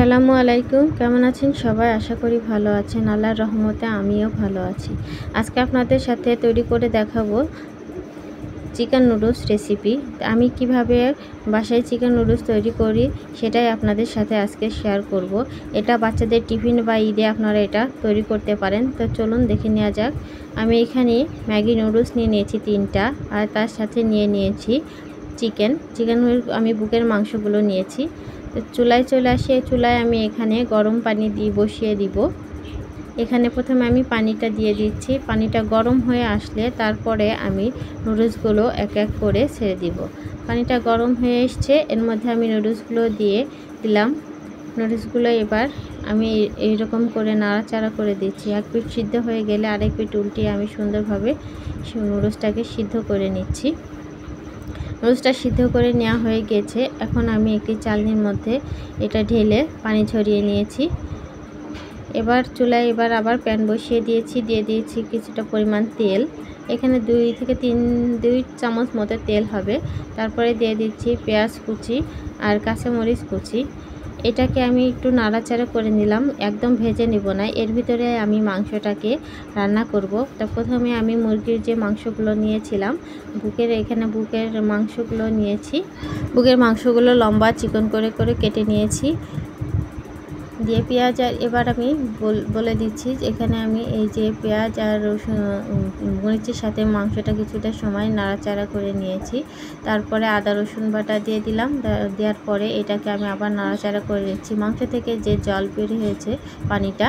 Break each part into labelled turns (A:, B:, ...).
A: আসসালামু আলাইকুম। কেমন আছেন সবাই? আশা করি ভালো আছেন। আল্লাহর রহমতে আমিও ভালো আছি। আজকে আপনাদের সাথে তৈরি করে দেখাবো চিকেন নুডলস রেসিপি। আমি কিভাবে বাসায় চিকেন নুডলস তৈরি করি সেটাই আপনাদের সাথে আজকে শেয়ার করব। এটা বাচ্চাদের টিফিন বা ঈদে আপনারা এটা তৈরি করতে পারেন। তো চলুন দেখে নেওয়া যাক। আমি এখানে ম্যাগি নুডলস নিয়ে নিয়েছি 3টা, আর তার সাথে নিয়ে নিয়েছি চিকেন আমি বুকের মাংসগুলো নিয়েছি। তো চুলায় চলে আসি। চুলায় আমি এখানে গরম পানি বসিয়ে দিব। এখানে প্রথমে আমি পানিটা দিয়ে দিচ্ছি। পানিটা গরম হয়ে আসলে তারপরে আমি নুডলসগুলো এক এক করে ছেড়ে দিব। পানিটা গরম হয়ে এসছে, এর মধ্যে আমি নুডলসগুলো দিয়ে দিলাম। নুডলসগুলো এবার আমি এইরকম করে নাড়াচাড়া করে দিচ্ছি। এক পিঠ সিদ্ধ হয়ে গেলে আরেক পিঠ উল্টিয়ে আমি সুন্দরভাবে নুডলসটাকে সিদ্ধ করে নিচ্ছি। নুডলসটা সিদ্ধ করে নেওয়া হয়ে গেছে। এখন আমি একটি চালনির মধ্যে এটা ঢেলে পানি ঝরিয়ে নিয়েছি। এবার চুলায় আবার প্যান বসিয়ে দিয়ে দিয়েছি কিছুটা পরিমাণ তেল। এখানে 2 চামচ মতো তেল হবে। তারপরে দিয়ে দিচ্ছি পেঁয়াজ কুচি আর কাঁচামরিচ কুচি। এটাকে আমি একটু নাড়াচাড়া করে নিলাম, একদম ভেজে নেব না। এর ভিতরে আমি মাংসটাকে রান্না করব। তো প্রথমে আমি মুরগির যে মাংসগুলো নিয়েছিলাম, বুকের মাংসগুলো নিয়েছি। বুকের মাংসগুলো লম্বা চিকন করে কেটে নিয়েছি। দিয়ে পেঁয়াজ, আর এবার আমি বলে দিচ্ছি এখানে আমি এই যে পেঁয়াজ আর রসুন মরিচের সাথে মাংসটা কিছুটা সময় নাড়াচাড়া করে নিয়েছি। তারপরে আদা রসুন বাটা দিয়ে দিলাম। দেওয়ার পরে এটাকে আমি আবার নাড়াচাড়া করে নিচ্ছি। মাংস থেকে যে জল বের হয়েছে পানিটা,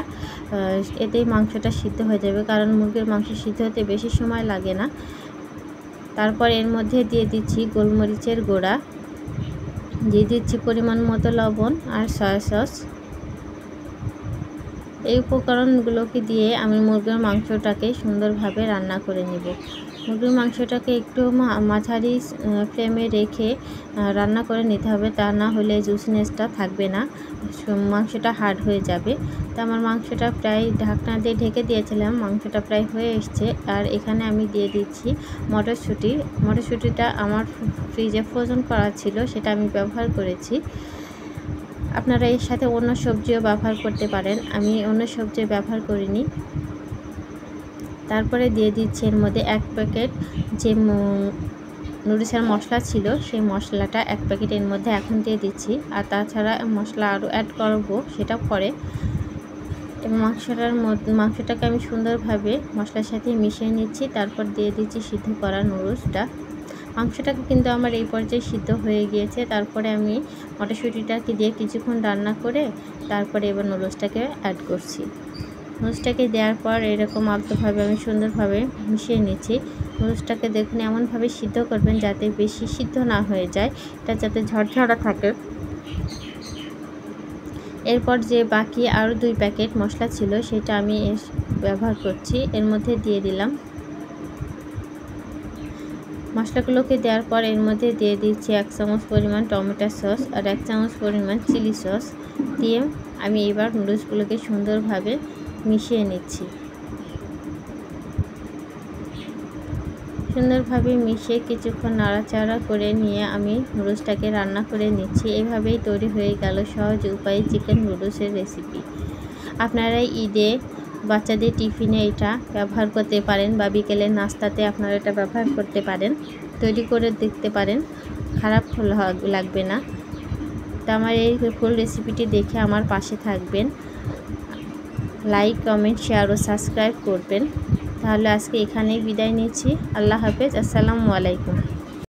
A: এতেই মাংসটা সিদ্ধ হয়ে যাবে, কারণ মুরগির মাংস সিদ্ধ হতে বেশি সময় লাগে না। তারপর এর মধ্যে দিয়ে দিচ্ছি গোলমরিচের গুঁড়া, দিয়ে দিচ্ছি পরিমাণ মতো লবণ আর সয়া সস। এই উপকরণগুলোকে দিয়ে আমি মুরগির মাংসটাকে সুন্দরভাবে রান্না করে নেব। মুরগির মাংসটাকে একটু মাঝারি ফ্লেমে রেখে রান্না করে নিতে হবে, তা না হলে জুসিনেসটা থাকবে না, মাংসটা হার্ড হয়ে যাবে। তো আমার মাংসটা প্রায় ঢাকনা দিয়ে ঢেকে দিয়েছিলাম, মাংসটা প্রায় হয়ে এসছে। আর এখানে আমি দিয়ে দিচ্ছি মটরশুঁটিটা আমার ফ্রিজে ফ্রোজেন করা ছিল, সেটা আমি ব্যবহার করেছি। আপনারা এর সাথে অন্য সবজিও ব্যবহার করতে পারেন, আমি অন্য সবজি ব্যবহার করিনি। তারপরে দিয়ে দিচ্ছি এর মধ্যে 1 প্যাকেট যে নুডলসের মশলা ছিল, সেই মশলাটা 1 প্যাকেট এর মধ্যে এখন দিয়ে দিচ্ছি। আর তাছাড়া মশলা আরও অ্যাড করব, সেটা পরে। এবং মাংসটাকে আমি সুন্দরভাবে মশলার সাথে মিশিয়ে নিচ্ছি। তারপর দিয়ে দিচ্ছি সিদ্ধ করা নুডলসটা। মাংসটাকে কিন্তু আমার এই পর্যায়ে সিদ্ধ হয়ে গিয়েছে। তারপরে আমি মটরশুঁটিটাকে দিয়ে কিছুক্ষণ রান্না করে তারপরে এবার নুডলসটাকে অ্যাড করছি। নুডলসটাকে দেওয়ার পর এরকম আলতোভাবে আমি সুন্দরভাবে মিশিয়ে নিচ্ছি। নুডলসটাকে দেখুন এমনভাবে সিদ্ধ করবেন যাতে বেশি সিদ্ধ না হয়ে যায়, এটা যাতে ঝরঝরা থাকে। এরপর যে বাকি আরও 2 প্যাকেট মশলা ছিল সেটা আমি ব্যবহার করছি, এর মধ্যে দিয়ে দিলাম। মশলাগুলোকে দেওয়ার পর এর মধ্যে দিয়ে দিচ্ছি 1 চামচ পরিমাণ টমেটো সস আর 1 চামচ পরিমাণ চিলি সস দিয়ে আমি এবার নুডলসগুলোকে সুন্দরভাবে মিশিয়ে নিচ্ছি। সুন্দরভাবে মিশিয়ে কিছুক্ষণ নাড়াচাড়া করে নিয়ে আমি নুডলসটাকে রান্না করে নিচ্ছি। এভাবেই তৈরি হয়ে গেল সহজ উপায়ে চিকেন নুডলসের রেসিপি। আপনারা ঈদে বাচ্চাদের টিফিনে এটা ব্যবহার করতে পারেন, বা বিকেলের নাস্তাতে আপনারা এটা ব্যবহার করতে পারেন, তৈরি করে দেখতে পারেন, খারাপ লাগবে না। তো আমার এই ফুল রেসিপিটি দেখে আমার পাশে থাকবেন, লাইক কমেন্ট শেয়ার ও সাবস্ক্রাইব করবেন। তাহলে আজকে এখানেই বিদায় নিচ্ছি। আল্লাহ হাফেজ। আসসালামু আলাইকুম।